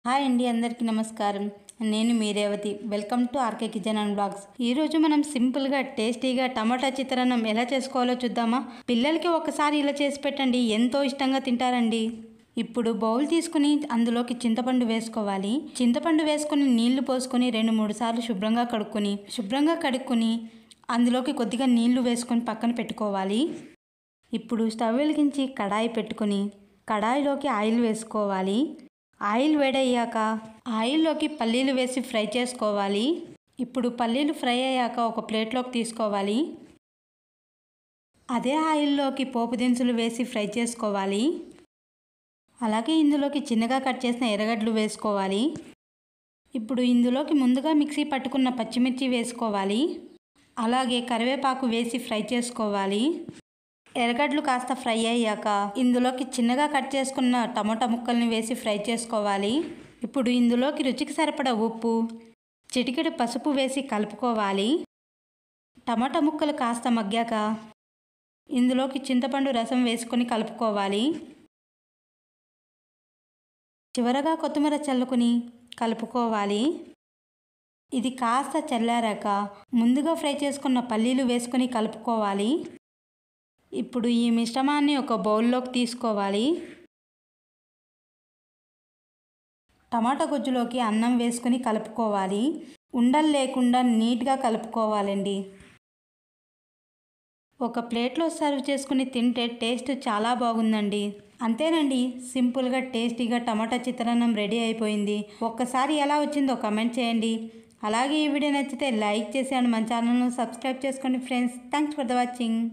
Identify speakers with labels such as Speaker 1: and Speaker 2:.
Speaker 1: Hi అండి, అందరికీ నమస్కారం. నేను మీ Revathi. Welcome to RK kitchen and blogs. ఈరోజు మనం సింపుల్గా టేస్టీగా టమాటా చిత్రాన్నం ఎలా చేసుకోవాలో చూద్దామా? పిల్లలకి ఒకసారి ఇలా చేసి పెట్టండి, ఎంతో ఇష్టంగా తింటారండి. ఇప్పుడు బౌల్ తీసుకుని అందులోకి చింతపండు వేసుకోవాలి. చింతపండు వేసుకుని నీళ్లు పోసుకొని 2-3 సార్లు శుభ్రంగా కడుక్కొని అందులోకి కొద్దిగా నీళ్లు వేసుకొని పక్కన పెట్టుకోవాలి. ఇప్పుడు స్టవ్ వెలిగించి కడాయి పెట్టుకొని కడాయిలోకి ఆయిల్ వేసుకోవాలి. ఆయిల్ వేడయ్యాక ఆయిల్లోకి పల్లీలు వేసి ఫ్రై చేసుకోవాలి. ఇప్పుడు పల్లీలు ఫ్రై అయ్యాక ఒక ప్లేట్లోకి తీసుకోవాలి. అదే ఆయిల్లోకి పోపు దినుసులు వేసి ఫ్రై చేసుకోవాలి. అలాగే ఇందులోకి చిన్నగా కట్ చేసిన ఎర్రగడ్డలు వేసుకోవాలి. ఇప్పుడు ఇందులోకి ముందుగా మిక్సీ పట్టుకున్న పచ్చిమిర్చి వేసుకోవాలి. అలాగే కరివేపాకు వేసి ఫ్రై చేసుకోవాలి. ఎర్రగడ్డలు కాస్త ఫ్రై అయ్యాక ఇందులోకి చిన్నగా కట్ చేసుకున్న టమాటా ముక్కల్ని వేసి ఫ్రై చేసుకోవాలి. ఇప్పుడు ఇందులోకి రుచికి సరిపడా ఉప్పు, చిటికెడు పసుపు వేసి కలుపుకోవాలి. టమాటా ముక్కలు కాస్త మగ్గాక ఇందులోకి చింతపండు రసం వేసుకొని కలుపుకోవాలి. చివరగా కొత్తిమీర చల్లుకొని కలుపుకోవాలి. ఇది కాస్త చల్లారాక ముందుగా ఫ్రై చేసుకున్న పల్లీలు వేసుకొని కలుపుకోవాలి. ఇప్పుడు ఈ మిశ్రమాన్ని ఒక బౌల్లోకి తీసుకోవాలి. టమాటా గుజ్జులోకి అన్నం వేసుకొని కలుపుకోవాలి. ఉండలు లేకుండా నీట్గా కలుపుకోవాలండి. ఒక ప్లేట్లో సర్వ్ చేసుకుని తింటే టేస్ట్ చాలా బాగుందండి. అంతేనండి, సింపుల్గా టేస్టీగా టమాటా చిత్రాన్నం రెడీ అయిపోయింది. ఒక్కసారి ఎలా వచ్చిందో కమెంట్ చేయండి. అలాగే ఈ వీడియో నచ్చితే లైక్ చేసి మన ఛానల్ను సబ్స్క్రైబ్ చేసుకోండి friends. Thanks for the watching.